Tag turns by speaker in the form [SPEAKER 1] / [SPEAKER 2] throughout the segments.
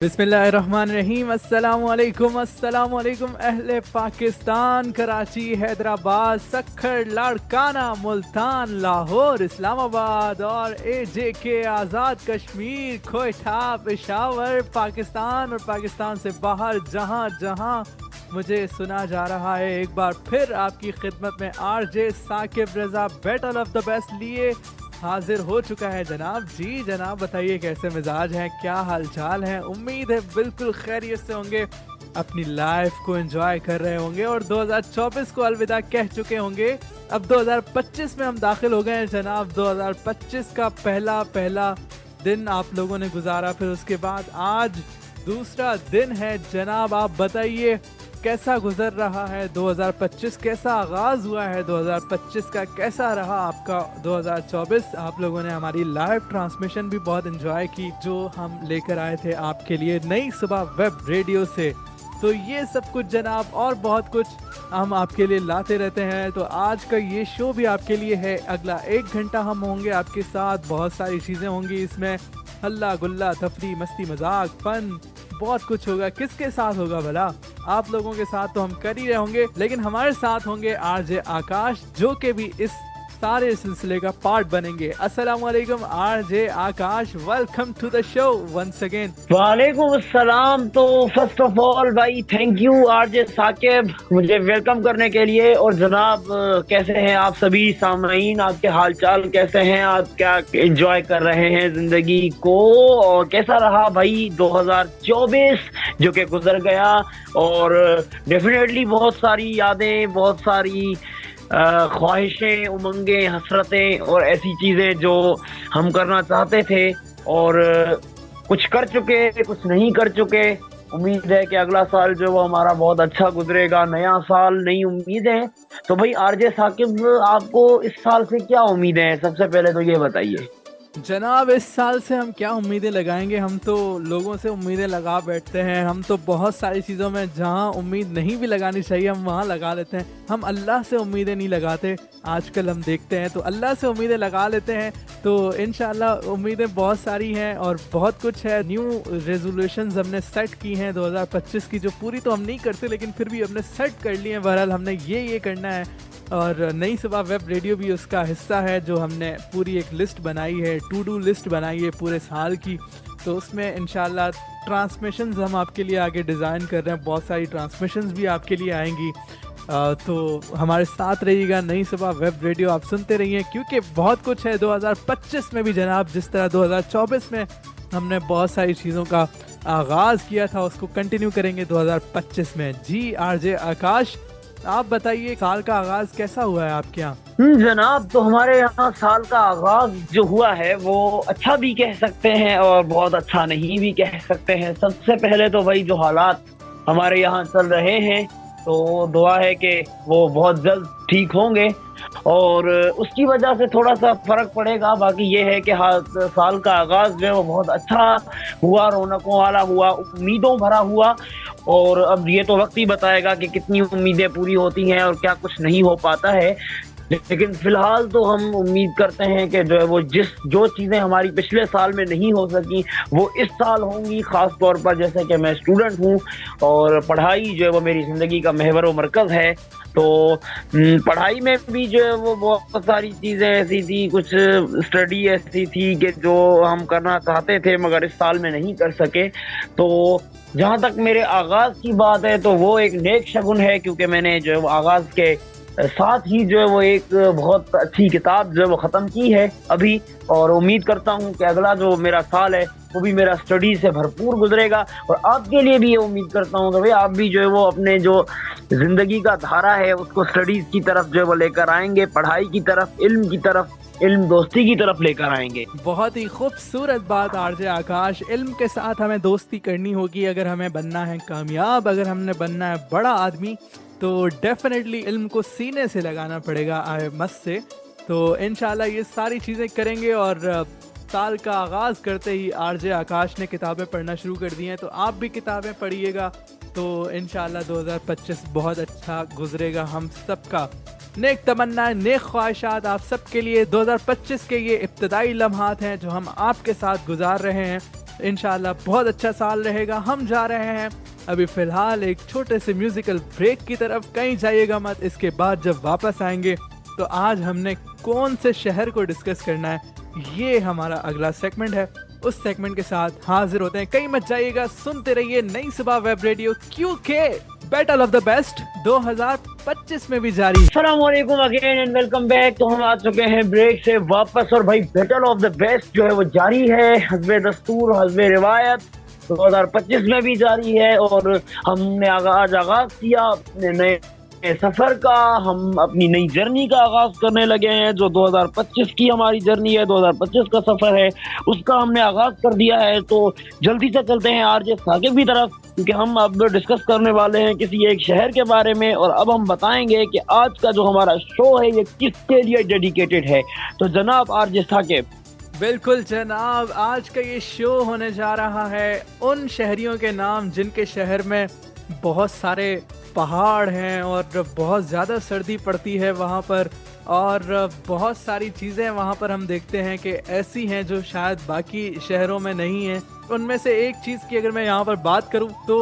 [SPEAKER 1] बिस्मिल्लाहिर्रहमानिर्रहीम। अस्सलामुअलैकुम अहले पाकिस्तान, कराची, हैदराबाद, सक्खर, लाड़काना, मुल्तान, लाहौर, इस्लामाबाद और AJK, आज़ाद कश्मीर, कोयटा, पेशावर, पाकिस्तान और पाकिस्तान से बाहर जहां जहां मुझे सुना जा रहा है। एक बार फिर आपकी खिदमत में RJ Saqib Raza battle of the best लिए हाजिर हो चुका है। जनाब जी, जनाब बताइए कैसे मिजाज हैं, क्या हालचाल है। उम्मीद है बिल्कुल खैरियत से होंगे, अपनी लाइफ को एंजॉय कर रहे होंगे और 2024 को अलविदा कह चुके होंगे। अब 2025 में हम दाखिल हो गए हैं जनाब। 2025 का पहला दिन आप लोगों ने गुजारा, फिर उसके बाद आज दूसरा दिन है जनाब। आप बताइए कैसा गुजर रहा है 2025, कैसा आगाज हुआ है 2025 का, कैसा रहा आपका 2024। आप लोगों ने हमारी लाइव ट्रांसमिशन भी बहुत एंजॉय की जो हम लेकर आए थे आपके लिए नई सुबह वेब रेडियो से। तो ये सब कुछ जनाब और बहुत कुछ हम आपके लिए लाते रहते हैं। तो आज का ये शो भी आपके लिए है। अगला 1 घंटा हम होंगे आपके साथ, बहुत सारी चीज़ें होंगी इसमें, हल्ला गुल्ला, तफरी, मस्ती, मजाक, फन, बहुत कुछ होगा। किसके साथ होगा भला? आप लोगों के साथ तो हम कर ही रहे होंगे, लेकिन हमारे साथ होंगे RJ आकाश, जो कि भी इस सारे सिलसिले का पार्ट बनेंगे। अस्सलाम वालेकुम RJ Akash, welcome to the show once again.
[SPEAKER 2] वालेकुम अस्सलाम। तो फर्स्ट ऑफ ऑल भाई थैंक यू RJ साकिब मुझे वेलकम करने के लिए। और जनाब कैसे हैं आप सभी सामईन, आपके हालचाल कैसे हैं, आप क्या एंजॉय कर रहे हैं जिंदगी को, और कैसा रहा भाई 2024 जो कि गुजर गया। और डेफिनेटली बहुत सारी यादें, बहुत सारी ख्वाहिशें, उमंगें, हसरतें और ऐसी चीज़ें जो हम करना चाहते थे और कुछ कर चुके, कुछ नहीं कर चुके। उम्मीद है कि अगला साल जो वो हमारा बहुत अच्छा गुजरेगा। नया साल, नई उम्मीदें। तो भाई RJ साकिब, आपको इस साल से क्या उम्मीदें हैं, सबसे पहले तो ये बताइए।
[SPEAKER 1] जनाब इस साल से हम क्या उम्मीदें लगाएंगे, हम तो लोगों से उम्मीदें लगा बैठते हैं। हम तो बहुत सारी चीज़ों में जहां उम्मीद नहीं भी लगानी चाहिए हम वहां लगा लेते हैं। हम अल्लाह से उम्मीदें नहीं लगाते। आजकल हम देखते हैं तो अल्लाह से उम्मीदें लगा लेते हैं। तो इंशाल्लाह उम्मीदें बहुत सारी हैं और बहुत कुछ है। न्यू रेजोल्यूशंस हमने सेट की हैं 2025 की, जो पूरी तो हम नहीं करते लेकिन फिर भी हमने सेट कर ली हैं। बहरहाल हमने ये करना है और नई सुबह वेब रेडियो भी उसका हिस्सा है, जो हमने पूरी एक लिस्ट बनाई है, टू डू लिस्ट बनाई है पूरे साल की। तो उसमें इंशाल्लाह ट्रांसमिशंस हम आपके लिए आगे डिज़ाइन कर रहे हैं। बहुत सारी ट्रांसमिशंस भी आपके लिए आएंगी। तो हमारे साथ रहिएगा। नई सुबह वेब रेडियो आप सुनते रहिए, क्योंकि बहुत कुछ है 2025 में भी जनाब। जिस तरह 2024 में हमने बहुत सारी चीज़ों का आगाज़ किया था, उसको कंटिन्यू करेंगे 2025 में। जी RJ आकाश, आप बताइए साल का आगाज कैसा हुआ है आपके यहाँ?
[SPEAKER 2] जनाब, तो हमारे यहाँ साल का आगाज जो हुआ है वो अच्छा भी कह सकते हैं और बहुत अच्छा नहीं भी कह सकते हैं। सबसे पहले तो भाई जो हालात हमारे यहाँ चल रहे हैं, तो दुआ है कि वो बहुत जल्द ठीक होंगे और उसकी वजह से थोड़ा सा फर्क पड़ेगा। बाकी ये है कि साल का आगाज जो है वो बहुत अच्छा हुआ, रौनकों वाला हुआ, उम्मीदों भरा हुआ। और अब ये तो वक्त ही बताएगा कि कितनी उम्मीदें पूरी होती हैं और क्या कुछ नहीं हो पाता है। लेकिन फिलहाल तो हम उम्मीद करते हैं कि जो है वो जो चीज़ें हमारी पिछले साल में नहीं हो सकी वो इस साल होंगी। ख़ास तौर पर जैसे कि मैं स्टूडेंट हूँ और पढ़ाई जो है वो मेरी ज़िंदगी का महवर व मरकज़ है। तो पढ़ाई में भी जो है वो बहुत सारी चीज़ें ऐसी थी, कुछ स्टडी ऐसी थी कि जो हम करना चाहते थे मगर इस साल में नहीं कर सके। तो जहाँ तक मेरे आगाज़ की बात है तो वो एक नेक शगुन है, क्योंकि मैंने जो है वो आगाज़ के साथ ही जो है वो एक बहुत अच्छी किताब जो है वो ख़त्म की है अभी। और उम्मीद करता हूँ कि अगला जो मेरा साल है वो भी मेरा स्टडी से भरपूर गुजरेगा। और आपके लिए भी ये उम्मीद करता हूँ कि भाई आप भी जो है वो अपने जो ज़िंदगी का धारा है उसको स्टडीज़ की तरफ जो है वो लेकर आएंगे, पढ़ाई की तरफ, इल्म की तरफ, इल्म दोस्ती की तरफ लेकर आएंगे।
[SPEAKER 1] बहुत ही खूबसूरत बात RJ आकाश। इल्म के साथ हमें दोस्ती करनी होगी अगर हमें बनना है कामयाब, अगर हमने बनना है बड़ा आदमी, तो डेफिनेटली इल्म को सीने से लगाना पड़ेगा मस से। तो इंशाल्लाह ये सारी चीज़ें करेंगे। और साल का आगाज़ करते ही RJ आकाश ने किताबें पढ़ना शुरू कर दी हैं, तो आप भी किताबें पढ़िएगा। तो इंशाल्लाह 2025 बहुत अच्छा गुजरेगा हम सबका। नेक तमन्ना, नेक ख्वाहिशात आप सबके लिए। 2025 के ये इब्तदाई लम्हात हैं जो हम आपके साथ गुजार रहे हैं। इंशाल्लाह बहुत अच्छा साल रहेगा। हम जा रहे हैं अभी फिलहाल एक छोटे से म्यूजिकल ब्रेक की तरफ, कहीं जाइएगा मत। इसके बाद जब वापस आएंगे तो आज हमने कौन से शहर को डिस्कस करना है, ये हमारा अगला सेगमेंट है। उस सेगमेंट के साथ हाजिर होते हैं, कहीं मत जाइएगा, सुनते रहिए नई सुबह वेब रेडियो, क्योंकि बैटल ऑफ द बेस्ट 2025 में भी जारी।
[SPEAKER 2] अस्सलाम वालेकुम अगेन एंड वेलकम बैक। तो हम आ चुके हैं ब्रेक से वापस और भाई बैटल ऑफ द बेस्ट जो है वो जारी है, हस्बे दस्तूर हस्बे रिवायत 2025 में भी जारी है। और हमने आज आगाज किया अपने नए सफर का, हम अपनी नई जर्नी का आगाज करने लगे हैं। जो 2025 की हमारी जर्नी है, 2025 का सफर है, उसका हमने आगाज कर दिया है। तो जल्दी से चलते हैं आरजे साकिब की तरफ, क्योंकि हम अब डिस्कस करने वाले हैं किसी एक शहर के बारे में। और अब हम बताएंगे कि आज का जो हमारा शो है ये किसके लिए डेडिकेटेड है। तो जनाब आरजे साकिब।
[SPEAKER 1] बिल्कुल जनाब, आज का ये शो होने जा रहा है उन शहरियों के नाम जिनके शहर में बहुत सारे पहाड़ हैं और बहुत ज़्यादा सर्दी पड़ती है वहाँ पर, और बहुत सारी चीज़ें वहाँ पर हम देखते हैं कि ऐसी हैं जो शायद बाकी शहरों में नहीं है। उनमें से एक चीज़ की अगर मैं यहाँ पर बात करूँ तो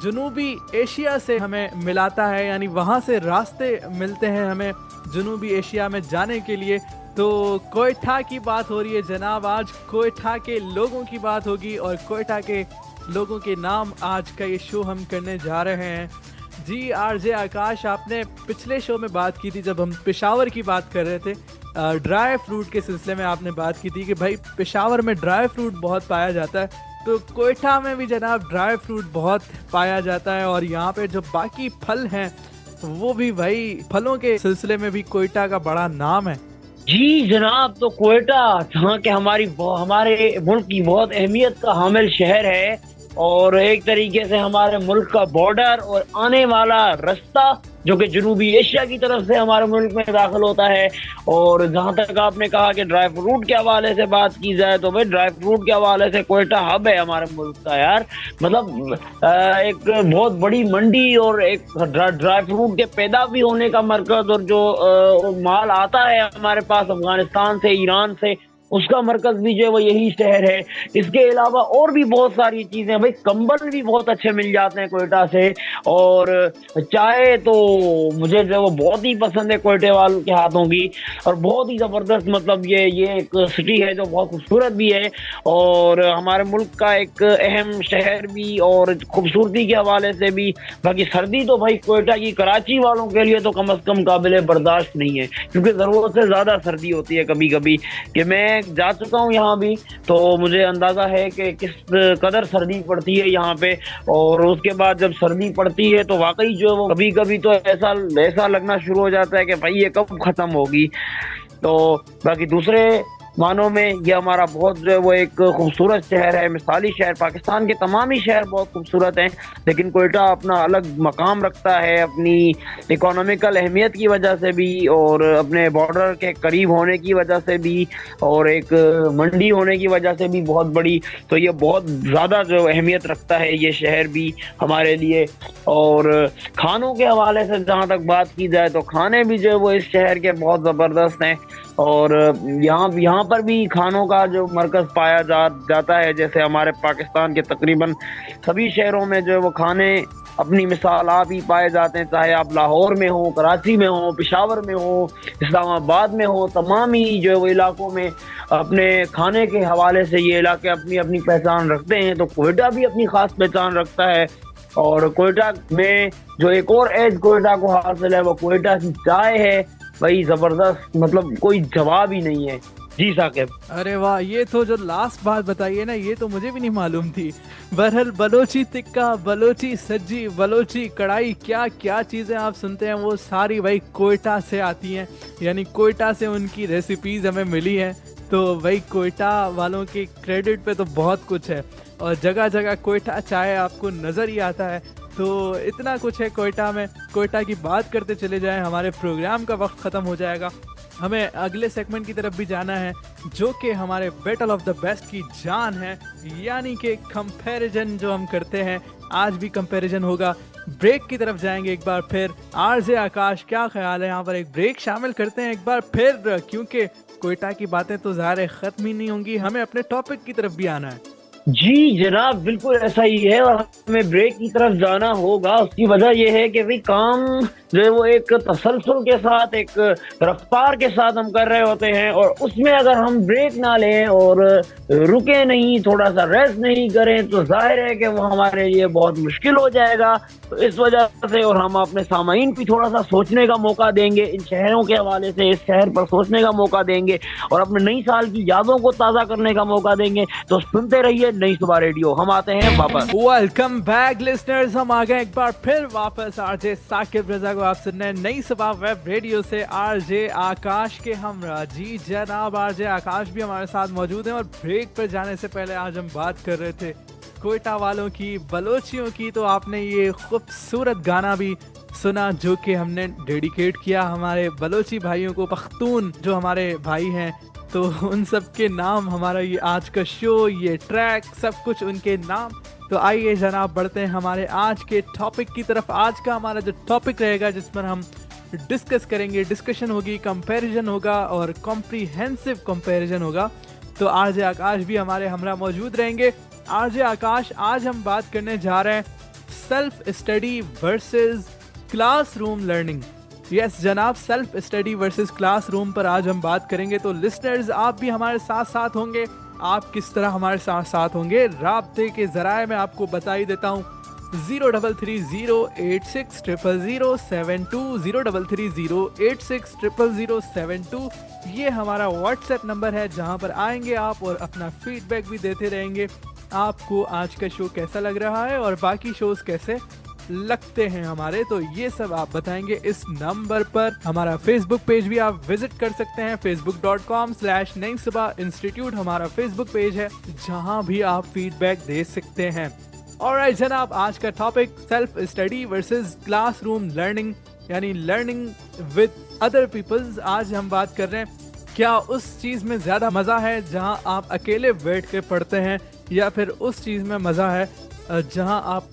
[SPEAKER 1] जनूबी एशिया से हमें मिलाता है, यानी वहाँ से रास्ते मिलते हैं हमें जनूबी एशिया में जाने के लिए। तो कोयटा की बात हो रही है जनाब, आज कोयटा के लोगों की बात होगी और कोयटा के लोगों के नाम आज का ये शो हम करने जा रहे हैं। जी आरजे आकाश, आपने पिछले शो में बात की थी जब हम पेशावर की बात कर रहे थे, ड्राई फ्रूट के सिलसिले में आपने बात की थी कि भाई पेशावर में ड्राई फ्रूट बहुत पाया जाता है। तो कोयटा में भी जनाब ड्राई फ्रूट बहुत पाया जाता है, और यहाँ पे जो बाकी फल हैं वो भी भाई फलों के सिलसिले में भी कोयटा का बड़ा नाम है।
[SPEAKER 2] जी जनाब, तो कोयटा जहाँ के हमारे मुल्क की बहुत अहमियत का हामिल शहर है और एक तरीके से हमारे मुल्क का बॉर्डर और आने वाला रास्ता जो कि जनूबी एशिया की तरफ से हमारे मुल्क में दाखिल होता है। और जहाँ तक आपने कहा कि ड्राई फ्रूट के हवाले से बात की जाए तो भाई ड्राई फ्रूट के हवाले से कोयटा हब है हमारे मुल्क का यार। मतलब एक बहुत बड़ी मंडी और एक ड्राई फ्रूट के पैदा भी होने का मरकज, और जो माल आता है हमारे पास अफगानिस्तान से, ईरान से, उसका मरकज भी जो है वो यही शहर है। इसके अलावा और भी बहुत सारी चीजें, भाई कंबल भी बहुत अच्छे मिल जाते हैं कोयटा से, और चाय तो मुझे जो है वो बहुत ही पसंद है कोयटे वालों के हाथों की। और बहुत ही जबरदस्त, मतलब ये एक सिटी है जो बहुत खूबसूरत भी है और हमारे मुल्क का एक अहम शहर भी, और खूबसूरती के हवाले से भी। बाकी सर्दी तो भाई कोयटा की, कराची वालों के लिए तो कम अज कम काबिल बर्दाश्त नहीं है, क्योंकि जरूरत से ज्यादा सर्दी होती है कभी कभी। कि मैं जा चुका हूँ यहाँ भी, तो मुझे अंदाजा है कि किस कदर सर्दी पड़ती है यहाँ पे। और उसके बाद जब सर्दी पड़ती है तो वाकई जो है वो कभी कभी तो ऐसा लगना शुरू हो जाता है कि भाई ये कब खत्म होगी। तो बाकी दूसरे मानों में ये हमारा बहुत जो है वो एक खूबसूरत शहर है, मिसाली शहर। पाकिस्तान के तमाम ही शहर बहुत खूबसूरत हैं, लेकिन कोयटा अपना अलग मकाम रखता है अपनी इकोनॉमिकल अहमियत की वजह से भी, और अपने बॉर्डर के करीब होने की वजह से भी, और एक मंडी होने की वजह से भी बहुत बड़ी। तो ये बहुत ज़्यादा जो अहमियत रखता है ये शहर भी हमारे लिए। और खानों के हवाले से जहाँ तक बात की जाए तो खाने भी जो है वो इस शहर के बहुत ज़बरदस्त हैं, और यहाँ पर भी खानों का जो मरकज पाया जाता है। जैसे हमारे पाकिस्तान के तकरीबन सभी शहरों में जो है वो खाने अपनी मिसाल आप ही पाए जाते हैं, चाहे आप लाहौर में हो, कराची में हो, पेशावर में हो, इस्लामाबाद में हो, तमाम ही जो है वो इलाकों में अपने खाने के हवाले से ये इलाके अपनी अपनी पहचान रखते हैं। तो कोयटा भी अपनी खास पहचान रखता है, और कोयटा में जो एक और एज कोयटा को हासिल है वो कोयटा की चाय है। भाई जबरदस्त, मतलब कोई जवाब ही नहीं है। जी साकिब।
[SPEAKER 1] अरे वाह, ये तो जो लास्ट बात बताई है ना, ये तो मुझे भी नहीं मालूम थी। बहरहाल बलोची टिक्का, बलोची सज्जी, बलोची कढ़ाई, क्या क्या चीज़ें आप सुनते हैं वो सारी भाई कोयटा से आती हैं, यानी कोयटा से उनकी रेसिपीज़ हमें मिली हैं। तो भाई कोयटा वालों के क्रेडिट पे तो बहुत कुछ है, और जगह जगह कोयटा चाय आपको नज़र ही आता है। तो इतना कुछ है कोयटा में। कोयटा की बात करते चले जाएं, हमारे प्रोग्राम का वक्त ख़त्म हो जाएगा। हमें अगले सेगमेंट की तरफ भी जाना है, जो कि हमारे बैटल ऑफ द बेस्ट की जान है, यानी कि कंपैरिजन जो हम करते हैं। आज भी कंपैरिजन होगा। ब्रेक की तरफ जाएंगे एक बार फिर। आरजे आकाश, क्या ख्याल है, यहाँ पर एक ब्रेक शामिल करते हैं एक बार फिर, क्योंकि कोयटा की बातें तो ज़ाहिर ख़त्म ही नहीं होंगी, हमें अपने टॉपिक की तरफ भी आना है।
[SPEAKER 2] जी जनाब, बिल्कुल ऐसा ही है और हमें ब्रेक की तरफ जाना होगा। उसकी वजह यह है कि भाई काम जो है वो एक तसलसल के साथ, एक रफ्तार के साथ हम कर रहे होते हैं, और उसमें अगर हम ब्रेक ना लें और रुके नहीं, थोड़ा सा रेस्ट नहीं करें, तो जाहिर है कि वो हमारे लिए बहुत मुश्किल हो जाएगा। तो इस वजह से, और हम अपने सामाईन भी थोड़ा सा सोचने का मौका देंगे, इन शहरों के हवाले से इस शहर पर सोचने का मौका देंगे और अपने नई साल की यादों को ताज़ा करने का मौका देंगे। तो सुनते रहिए नई सुबह रेडियो। हम आते हैं वापस।
[SPEAKER 1] वेलकम बैक लिसनर्स, हम आ गए एक बार फिर वापस। आरजे साकिब रजा को आप सुन रहे हैं नई सुबह वेब रेडियो से आरजे आकाश के हमरा। जी जनाब, आरजे आकाश भी हमारे साथ मौजूद हैं और ब्रेक पर जाने से पहले आज हम बात कर रहे थे कोयटा वालों की, बलोचियों की। तो आपने ये खूबसूरत गाना भी सुना जो कि हमने डेडिकेट किया हमारे बलोची भाइयों को, पख्तून जो हमारे भाई हैं, तो उन सब के नाम हमारा ये आज का शो, ये ट्रैक, सब कुछ उनके नाम। तो आइए जनाब बढ़ते हैं हमारे आज के टॉपिक की तरफ। आज का हमारा जो टॉपिक रहेगा जिस पर हम डिस्कस करेंगे, डिस्कशन होगी, कंपैरिजन होगा और कॉम्प्रिहेंसिव कंपैरिजन होगा। तो आरजे आकाश भी हमारे हमरा मौजूद रहेंगे। आरजे आकाश, आज हम बात करने जा रहे हैं self study versus classroom learning. Yes जनाब, सेल्फ स्टडी वर्सेस क्लासरूम पर आज हम बात करेंगे। तो लिसनर्स, आप भी हमारे साथ साथ होंगे। आप किस तरह हमारे साथ साथ होंगे? राब्ते के जराए मैं आपको बता ही देता हूँ। 033086000720, 033086000720 ये हमारा व्हाट्सएप नंबर है, जहां पर आएंगे आप और अपना फीडबैक भी देते रहेंगे। आपको आज का शो कैसा लग रहा है और बाकी शोज कैसे लगते हैं हमारे, तो ये सब आप बताएंगे इस नंबर पर। हमारा फेसबुक पेज भी आप विजिट कर सकते हैं, facebook.com/नई सुबह इंस्टीट्यूट हमारा फेसबुक पेज है, जहां भी आप फीडबैक दे सकते हैं। ऑलराइट जनाब, आज का topic self study versus classroom learning, यानी लर्निंग विद अदर पीपल्स। आज हम बात कर रहे हैं क्या उस चीज में ज्यादा मजा है जहां आप अकेले बैठ के पढ़ते हैं, या फिर उस चीज में मजा है जहां आप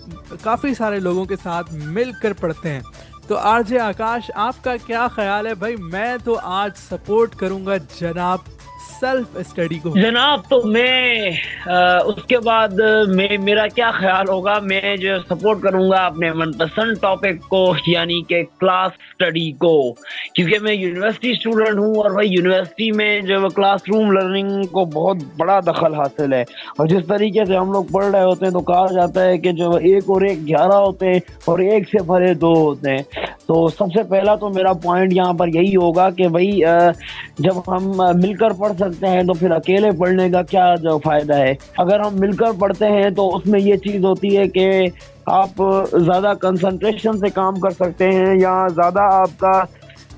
[SPEAKER 1] काफी सारे लोगों के साथ मिलकर पढ़ते हैं। तो आरजे आकाश, आपका क्या ख्याल है भाई? मैं तो आज सपोर्ट करूंगा जनाब सेल्फ स्टडी को।
[SPEAKER 2] जनाब तो मैं उसके बाद मेरा क्या ख्याल होगा, मैं जो सपोर्ट करूंगा अपने मनपसंद टॉपिक को, यानी कि क्लास स्टडी को, क्योंकि मैं यूनिवर्सिटी स्टूडेंट हूं और भाई यूनिवर्सिटी में जो क्लासरूम लर्निंग को बहुत बड़ा दखल हासिल है। और जिस तरीके से हम लोग पढ़ रहे होते हैं तो कहा जाता है कि जो 1 और 1 11 होते हैं और 1 से भरे 2 होते हैं। तो सबसे पहला तो मेरा पॉइंट यहाँ पर यही होगा कि भाई जब हम मिलकर पढ़ सकते हैं तो फिर अकेले पढ़ने का क्या जो फायदा है। अगर हम मिलकर पढ़ते हैं तो उसमें ये चीज़ होती है कि आप ज़्यादा कंसंट्रेशन से काम कर सकते हैं, या ज़्यादा आपका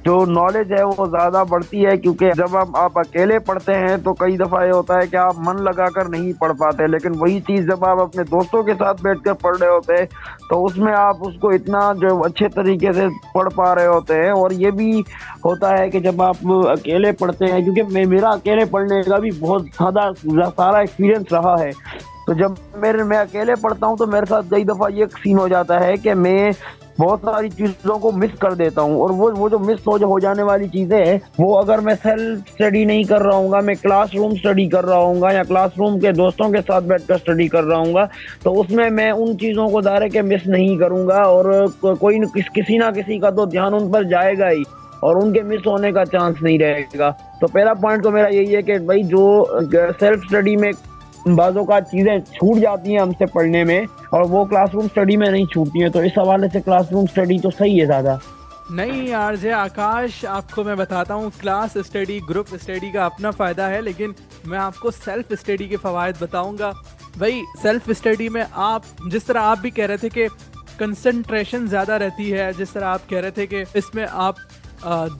[SPEAKER 2] जो नॉलेज है वो ज़्यादा बढ़ती है, क्योंकि जब आप अकेले पढ़ते हैं तो कई दफ़ा ये होता है कि आप मन लगाकर नहीं पढ़ पाते, लेकिन वही चीज़ जब आप अपने दोस्तों के साथ बैठकर पढ़ रहे होते हैं तो उसमें आप उसको इतना जो अच्छे तरीके से पढ़ पा रहे होते हैं। और ये भी होता है कि जब आप अकेले पढ़ते हैं, क्योंकि मेरा अकेले पढ़ने का भी बहुत सारा एक्सपीरियंस रहा है, तो जब मैं अकेले पढ़ता हूँ तो मेरे साथ कई दफ़ा ये सीन हो जाता है कि मैं बहुत सारी चीज़ों को मिस कर देता हूँ। और वो जो मिस हो जाने वाली चीज़ें हैं, वो अगर मैं सेल्फ स्टडी नहीं कर रहा हूँ, मैं क्लासरूम स्टडी कर रहा हूँ या क्लासरूम के दोस्तों के साथ बैठकर स्टडी कर रहा हूँ, तो उसमें मैं उन चीज़ों को दायरे के मिस नहीं करूँगा और किसी ना किसी का तो ध्यान उन पर जाएगा ही और उनके मिस होने का चांस नहीं रहेगा। तो पहला पॉइंट तो मेरा यही है कि भाई जो सेल्फ स्टडी में बाज़ों का चीज़ें छूट जाती हैं हमसे पढ़ने में, और वो क्लासरूम स्टडी में नहीं छूटती हैं, तो इस हवाले से क्लासरूम स्टडी तो सही है ज़्यादा।
[SPEAKER 1] नहीं आरजे आकाश, आपको मैं बताता हूँ, क्लास स्टडी, ग्रुप स्टडी का अपना फ़ायदा है, लेकिन मैं आपको सेल्फ स्टडी के फ़वाइद बताऊँगा। भाई सेल्फ स्टडी में आप, जिस तरह आप भी कह रहे थे कि कंसंट्रेशन ज़्यादा रहती है, जिस तरह आप कह रहे थे कि इसमें आप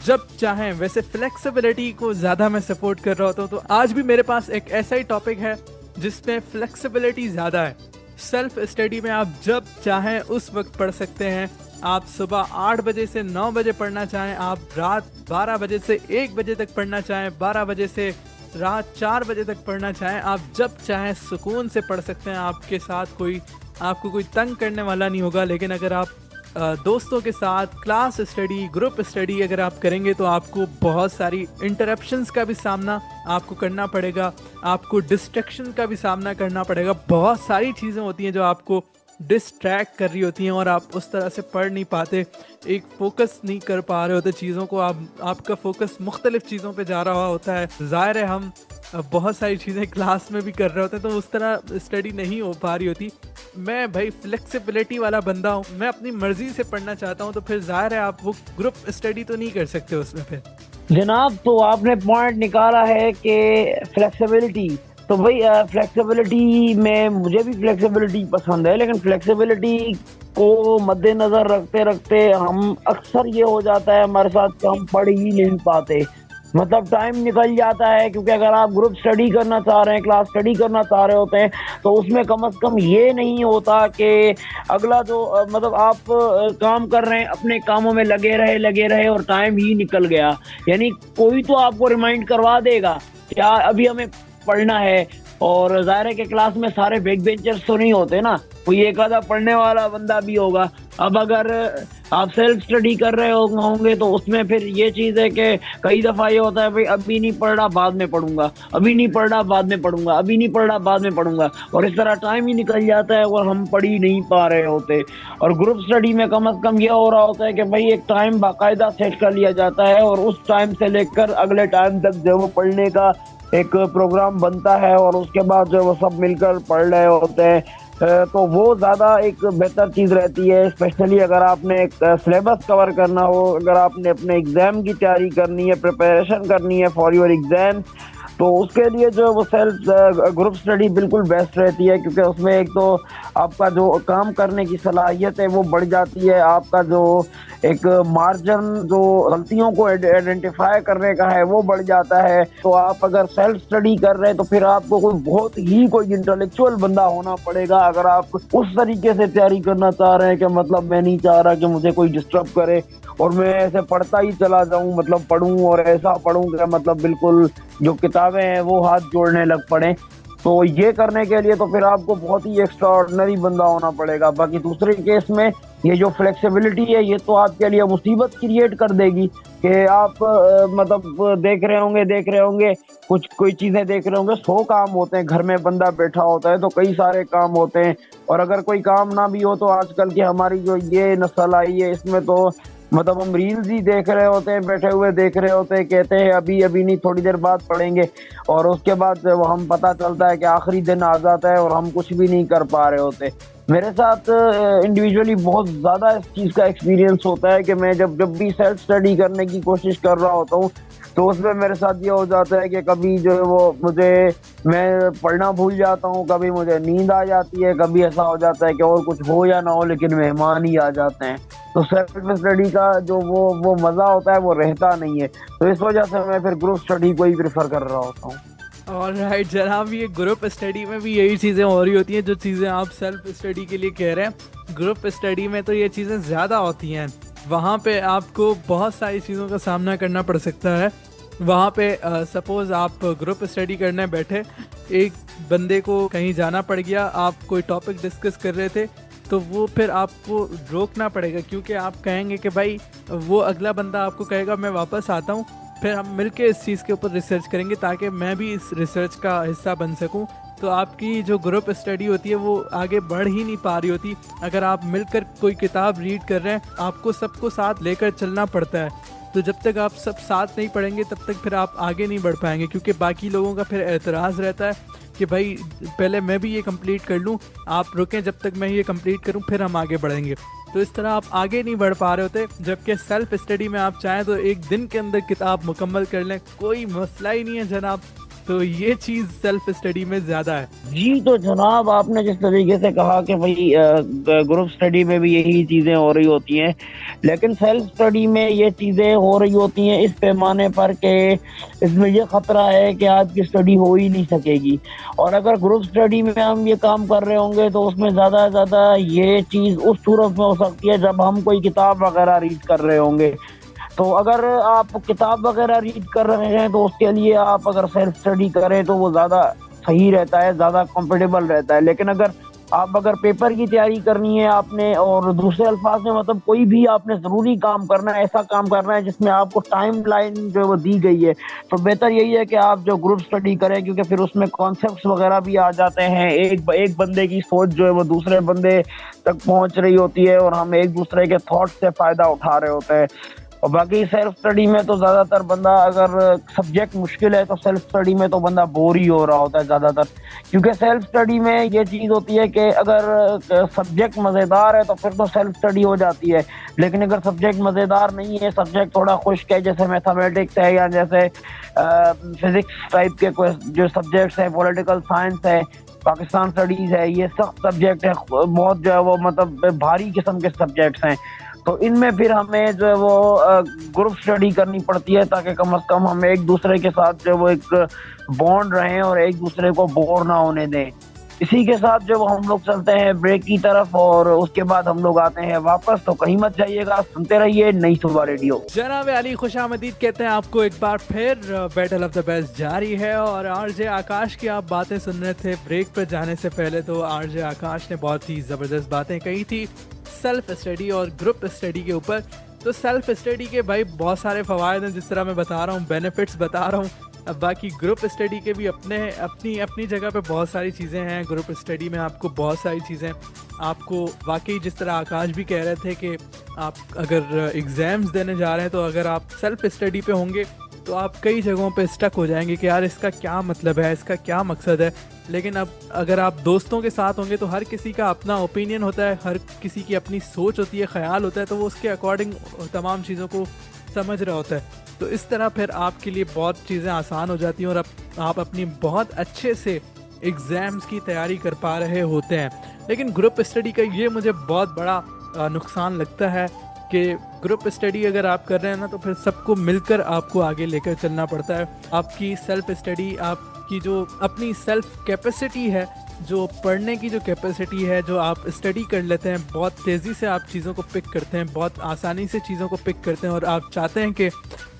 [SPEAKER 1] जब चाहें, वैसे फ्लेक्सिबिलिटी को ज़्यादा मैं सपोर्ट कर रहा होता हूँ। तो आज भी मेरे पास एक ऐसा ही टॉपिक है जिसमें फ्लेक्सिबिलिटी ज़्यादा है। सेल्फ स्टडी में आप जब चाहें उस वक्त पढ़ सकते हैं। आप सुबह 8 बजे से 9 बजे पढ़ना चाहें, आप रात 12 बजे से 1 बजे तक पढ़ना चाहें, 12 बजे से रात 4 बजे तक पढ़ना चाहें, आप जब चाहें सुकून से पढ़ सकते हैं। आपके साथ आपको कोई तंग करने वाला नहीं होगा। लेकिन अगर आप दोस्तों के साथ क्लास स्टडी, ग्रुप स्टडी अगर आप करेंगे तो आपको बहुत सारी इंटरप्शंस का भी सामना आपको करना पड़ेगा, आपको डिस्ट्रैक्शन का भी सामना करना पड़ेगा। बहुत सारी चीज़ें होती हैं जो आपको डिस्ट्रैक्ट कर रही होती हैं और आप उस तरह से पढ़ नहीं पाते, एक फोकस नहीं कर पा रहे होते चीज़ों को, आपका फोकस मुख्तलिफ चीज़ों पे जा रहा होता है। ज़ाहिर है हम बहुत सारी चीज़ें क्लास में भी कर रहे होते हैं तो उस तरह स्टडी नहीं हो पा रही होती। मैं भाई फ्लेक्सिबिलिटी वाला बंदा हूँ, मैं अपनी मर्जी से पढ़ना चाहता हूँ, तो फिर ज़ाहिर है आप वो ग्रुप स्टडी तो नहीं कर सकते उसमें। फिर
[SPEAKER 2] जनाब, तो आपने पॉइंट निकाला है कि फ्लेक्सिबिलिटी, तो भाई फ्लेक्सिबिलिटी में मुझे भी फ्लेक्सिबिलिटी पसंद है, लेकिन फ्लेक्सिबिलिटी को मद्देनजर रखते रखते हम अक्सर ये हो जाता है हमारे साथ कि हम पढ़ ही नहीं पाते, मतलब टाइम निकल जाता है। क्योंकि अगर आप ग्रुप स्टडी करना चाह रहे हैं, क्लास स्टडी करना चाह रहे होते हैं, तो उसमें कम से कम ये नहीं होता कि अगला जो मतलब आप काम कर रहे हैं, अपने कामों में लगे रहे और टाइम ही निकल गया। यानी कोई तो आपको रिमाइंड करवा देगा क्या अभी हमें पढ़ना है। और ज़ाहिर है कि क्लास में सारे बैक बेंचर्स तो नहीं होते ना, कोई एक आधा पढ़ने वाला बंदा भी होगा। अब अगर आप सेल्फ स्टडी कर रहे होंगे तो उसमें फिर ये चीज़ है कि कई दफ़ा ये होता है भाई अभी नहीं पढ़ रहा बाद में पढ़ूंगा, अभी नहीं पढ़ रहा बाद में पढ़ूंगा, अभी नहीं पढ़ रहा बाद में पढ़ूंगा, और इस तरह टाइम ही निकल जाता है और हम पढ़ ही नहीं पा रहे होते। और ग्रुप स्टडी में कम से कम ये हो रहा होता है कि भाई एक टाइम बाकायदा सेट कर लिया जाता है और उस टाइम से लेकर अगले टाइम तक जो वो पढ़ने का एक प्रोग्राम बनता है और उसके बाद जो वो सब मिलकर पढ़ रहे होते हैं। तो वो ज़्यादा एक बेहतर चीज़ रहती है, स्पेशली अगर आपने एक सिलेबस कवर करना हो, अगर आपने अपने एग्ज़ाम की तैयारी करनी है, प्रिपरेशन करनी है फॉर योर एग्ज़ाम, तो उसके लिए जो वो सेल्फ ग्रुप स्टडी बिल्कुल बेस्ट रहती है। क्योंकि उसमें एक तो आपका जो काम करने की सलाहियत है वो बढ़ जाती है, आपका जो एक मार्जिन जो गलतियों को आइडेंटिफाई करने का है वो बढ़ जाता है। तो आप अगर सेल्फ स्टडी कर रहे हैं तो फिर आपको कोई इंटेलेक्चुअल बंदा होना पड़ेगा अगर आप उस तरीके से तैयारी करना चाह रहे हैं कि मतलब मैं नहीं चाह रहा कि मुझे कोई डिस्टर्ब करे और मैं ऐसे पढ़ता ही चला जाऊं, मतलब पढ़ूं और ऐसा पढ़ूं कि मतलब बिल्कुल जो किताबें हैं वो हाथ जोड़ने लग पड़े। तो ये करने के लिए तो फिर आपको बहुत ही एक्स्ट्रा ऑर्डिनरी बंदा होना पड़ेगा। बाकी दूसरे केस में ये जो फ्लेक्सिबिलिटी है ये तो आपके लिए मुसीबत क्रिएट कर देगी कि आप मतलब देख रहे होंगे कोई चीज़ें देख रहे होंगे, 100 काम होते हैं, घर में बंदा बैठा होता है तो कई सारे काम होते हैं। और अगर कोई काम ना भी हो तो आजकल की हमारी जो ये नस्ल आई है इसमें तो मतलब हम रील्स ही देख रहे होते हैं, बैठे हुए देख रहे होते हैं, कहते हैं अभी नहीं थोड़ी देर बाद पढ़ेंगे, और उसके बाद हम पता चलता है कि आखिरी दिन आ जाता है और हम कुछ भी नहीं कर पा रहे होते। मेरे साथ इंडिविजुअली बहुत ज़्यादा इस चीज़ का एक्सपीरियंस होता है कि मैं जब भी सेल्फ स्टडी करने की कोशिश कर रहा होता हूँ तो उसमें मेरे साथ ये हो जाता है कि कभी जो है वो मैं पढ़ना भूल जाता हूँ, कभी मुझे नींद आ जाती है, कभी ऐसा हो जाता है कि और कुछ हो या ना हो लेकिन मेहमान ही आ जाते हैं। तो सेल्फ स्टडी का जो वो मज़ा होता है वो रहता नहीं है। तो इस वजह से मैं फिर ग्रुप स्टडी को ही प्रेफर कर रहा होता हूँ।
[SPEAKER 1] ऑलराइट जनाब, ये ग्रुप स्टडी में भी यही चीज़ें हो रही होती हैं जो चीज़ें आप सेल्फ स्टडी के लिए कह रहे हैं। ग्रुप स्टडी में तो ये चीज़ें ज़्यादा होती हैं, वहाँ पे आपको बहुत सारी चीज़ों का सामना करना पड़ सकता है। वहाँ पे सपोज़ आप ग्रुप स्टडी करने बैठे, एक बंदे को कहीं जाना पड़ गया, आप कोई टॉपिक डिस्कस कर रहे थे तो वो फिर आपको रोकना पड़ेगा, क्योंकि आप कहेंगे कि भाई वो अगला बंदा आपको कहेगा मैं वापस आता हूँ, फिर हम मिलके इस चीज़ के ऊपर रिसर्च करेंगे ताकि मैं भी इस रिसर्च का हिस्सा बन सकूँ। तो आपकी जो ग्रुप स्टडी होती है वो आगे बढ़ ही नहीं पा रही होती। अगर आप मिलकर कोई किताब रीड कर रहे हैं, आपको सबको साथ लेकर चलना पड़ता है, तो जब तक आप सब साथ नहीं पढ़ेंगे तब तक फिर आप आगे नहीं बढ़ पाएंगे, क्योंकि बाकी लोगों का फिर एतराज़ रहता है कि भाई पहले मैं भी ये कंप्लीट कर लूँ, आप रुकें जब तक मैं ये कंप्लीट करूँ फिर हम आगे बढ़ेंगे। तो इस तरह आप आगे नहीं बढ़ पा रहे होते। जबकि सेल्फ स्टडी में आप चाहें तो एक दिन के अंदर किताब मुकम्मल कर लें, कोई मसला ही नहीं है जनाब। तो ये चीज़ सेल्फ स्टडी में ज़्यादा है।
[SPEAKER 2] जी, तो जनाब आपने जिस तरीके से कहा कि भाई ग्रुप स्टडी में भी यही चीज़ें हो रही होती हैं, लेकिन सेल्फ स्टडी में ये चीज़ें हो रही होती हैं इस पैमाने पर कि इसमें ये ख़तरा है कि आज की स्टडी हो ही नहीं सकेगी। और अगर ग्रुप स्टडी में हम ये काम कर रहे होंगे तो उसमें ज़्यादा से ज़्यादा ये चीज़ उस सूरत में हो सकती है जब हम कोई किताब वगैरह रीड कर रहे होंगे। तो अगर आप किताब वगैरह रीड कर रहे हैं तो उसके लिए आप अगर सेल्फ स्टडी करें तो वो ज़्यादा सही रहता है, ज़्यादा कंफर्टेबल रहता है। लेकिन अगर आप अगर पेपर की तैयारी करनी है आपने, और दूसरे अल्फाज में मतलब कोई भी आपने ज़रूरी काम करना है, ऐसा काम करना है जिसमें आपको टाइम लाइन जो है वो दी गई है, तो बेहतर यही है कि आप जो ग्रुप स्टडी करें, क्योंकि फिर उसमें कॉन्सेप्ट्स वगैरह भी आ जाते हैं। एक बंदे की सोच जो है वो दूसरे बंदे तक पहुंच रही होती है और हम एक दूसरे के थॉट से फ़ायदा उठा रहे होते हैं। और बाकी सेल्फ स्टडी में तो ज़्यादातर बंदा, अगर सब्जेक्ट मुश्किल है तो सेल्फ स्टडी में तो बंदा बोर ही हो रहा होता है ज़्यादातर, क्योंकि सेल्फ स्टडी में ये चीज़ होती है कि अगर सब्जेक्ट मज़ेदार है तो फिर तो सेल्फ स्टडी हो जाती है, लेकिन अगर सब्जेक्ट मज़ेदार नहीं है, सब्जेक्ट थोड़ा खुश्क है, जैसे मैथमेटिक्स है या जैसे फिज़िक्स टाइप के कोई जो सब्जेक्ट्स हैं, पॉलिटिकल साइंस है, पाकिस्तान स्टडीज़ है, ये सख्त सब्जेक्ट है, बहुत जो है वो मतलब भारी किस्म के सब्जेक्ट्स हैं, तो इनमें फिर हमें जो है वो ग्रुप स्टडी करनी पड़ती है, ताकि कम से कम हम एक दूसरे के साथ जो वो एक बॉन्ड रहें और एक दूसरे को बोर ना होने दें। इसी के साथ जो हम लोग चलते हैं ब्रेक की तरफ, और उसके बाद हम लोग आते हैं वापस। तो कहीं मत जाइएगा, सुनते रहिए नई सुबह रेडियो।
[SPEAKER 1] जनाब अली खुशामदीद कहते हैं आपको एक बार फिर। बैटल ऑफ द बेस्ट जारी है और आरजे आकाश की आप बातें सुन रहे थे। ब्रेक पर जाने से पहले तो आरजे आकाश ने बहुत ही ज़बरदस्त बातें कही थी सेल्फ स्टडी और ग्रुप स्टडी के ऊपर। तो सेल्फ स्टडी के भाई बहुत सारे फ़वायद हैं, जिस तरह मैं बता रहा हूँ, बेनिफिट्स बता रहा हूँ। अब बाकी ग्रुप स्टडी के भी अपनी जगह पे बहुत सारी चीज़ें हैं। ग्रुप स्टडी में आपको बहुत सारी चीज़ें आपको वाकई, जिस तरह आकाश भी कह रहे थे कि आप अगर एग्ज़ाम्स देने जा रहे हैं तो अगर आप सेल्फ स्टडी पे होंगे तो आप कई जगहों पे स्टक हो जाएंगे कि यार इसका क्या मतलब है, इसका क्या मकसद है। लेकिन अब अगर आप दोस्तों के साथ होंगे तो हर किसी का अपना ओपिनियन होता है, हर किसी की अपनी सोच होती है, ख्याल होता है, तो वो उसके अकॉर्डिंग तमाम चीज़ों को समझ रहा होता है। तो इस तरह फिर आपके लिए बहुत चीज़ें आसान हो जाती हैं और आप अपनी बहुत अच्छे से एग्ज़ाम्स की तैयारी कर पा रहे होते हैं। लेकिन ग्रुप स्टडी का ये मुझे बहुत बड़ा नुकसान लगता है कि ग्रुप स्टडी अगर आप कर रहे हैं ना, तो फिर सबको मिलकर आपको आगे लेकर चलना पड़ता है। आपकी सेल्फ स्टडी, आपकी जो अपनी सेल्फ कैपेसिटी है, जो पढ़ने की जो कैपेसिटी है, जो आप स्टडी कर लेते हैं, बहुत तेज़ी से आप चीज़ों को पिक करते हैं, बहुत आसानी से चीज़ों को पिक करते हैं और आप चाहते हैं कि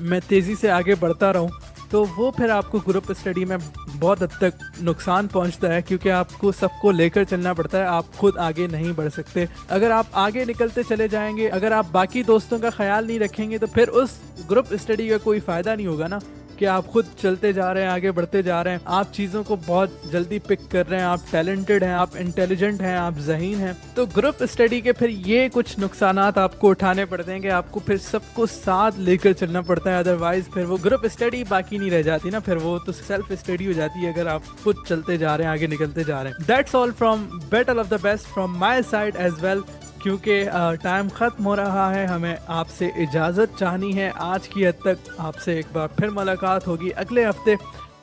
[SPEAKER 1] मैं तेज़ी से आगे बढ़ता रहूं, तो वो फिर आपको ग्रुप स्टडी में बहुत हद तक नुकसान पहुंचता है, क्योंकि आपको सबको लेकर चलना पड़ता है, आप खुद आगे नहीं बढ़ सकते। अगर आप आगे निकलते चले जाएंगे, अगर आप बाकी दोस्तों का ख्याल नहीं रखेंगे, तो फिर उस ग्रुप स्टडी का कोई फ़ायदा नहीं होगा ना, कि आप खुद चलते जा रहे हैं, आगे बढ़ते जा रहे हैं, आप चीज़ों को बहुत जल्दी पिक कर रहे हैं, आप टैलेंटेड हैं, आप इंटेलिजेंट हैं, आप ज़हीन हैं। तो ग्रुप स्टडी के फिर ये कुछ नुकसानात आपको उठाने पड़ते हैं कि आपको फिर सबको साथ लेकर चलना पड़ता है, अदरवाइज फिर वो ग्रुप स्टडी बाकी नहीं रह जाती ना, फिर वो तो सेल्फ स्टडी हो जाती है अगर आप खुद चलते जा रहे हैं, आगे निकलते जा रहे हैं। That's all from battle of the best from my side as well. क्योंकि टाइम ख़त्म हो रहा है, हमें आपसे इजाज़त चाहनी है। आज की हद तक आपसे एक बार फिर मुलाकात होगी अगले हफ्ते।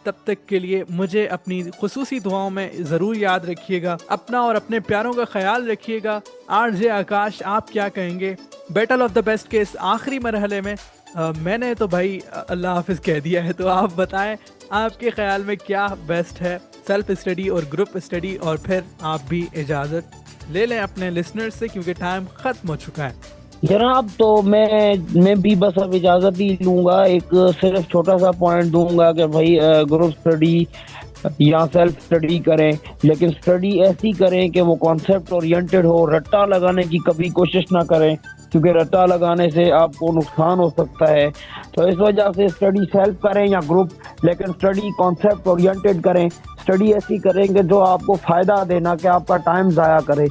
[SPEAKER 1] तब तक के लिए मुझे अपनी खुसूसी दुआओं में ज़रूर याद रखिएगा। अपना और अपने प्यारों का ख्याल रखिएगा। आरजे आकाश, आप क्या कहेंगे बैटल ऑफ द बेस्ट के इस आखिरी मरहले में? मैंने तो भाई अल्लाह हाफिज़ कह दिया है, तो आप बताएं आपके ख्याल में क्या बेस्ट है, सेल्फ स्टडी और ग्रुप स्टडी? और फिर आप भी इजाज़त ले लें अपने लिसनर्स से, क्योंकि टाइम ख़त्म हो चुका है।
[SPEAKER 2] जनाब, तो मैं भी बस अब इजाज़त ही लूँगा। एक सिर्फ छोटा सा पॉइंट दूंगा कि भाई ग्रुप स्टडी या सेल्फ स्टडी करें, लेकिन स्टडी ऐसी करें कि वो कॉन्सेप्ट ओरिएंटेड हो। रट्टा लगाने की कभी कोशिश ना करें, क्योंकि रट्टा लगाने से आपको नुकसान हो सकता है। तो इस वजह से स्टडी सेल्फ करें या ग्रुप, लेकिन स्टडी कॉन्सेप्ट ओरिएंटेड करें। स्टडी ऐसी करेंगे जो आपको फ़ायदा देना, कि आपका टाइम ज़ाया करे।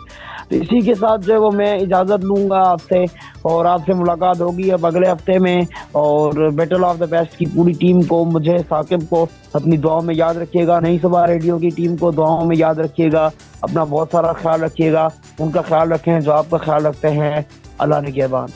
[SPEAKER 2] तो इसी के साथ जो है वो मैं इजाज़त लूँगा आपसे, और आपसे मुलाकात होगी अब अगले हफ्ते में। और बैटल ऑफ द बेस्ट की पूरी टीम को, मुझे साकिब को अपनी दुआओं में याद रखिएगा। नई सुबह रेडियो की टीम को दुआओं में याद रखिएगा। अपना बहुत सारा ख्याल रखिएगा, उनका ख्याल रखें जो आपका ख्याल रखते हैं। अल्लाह निगहबान।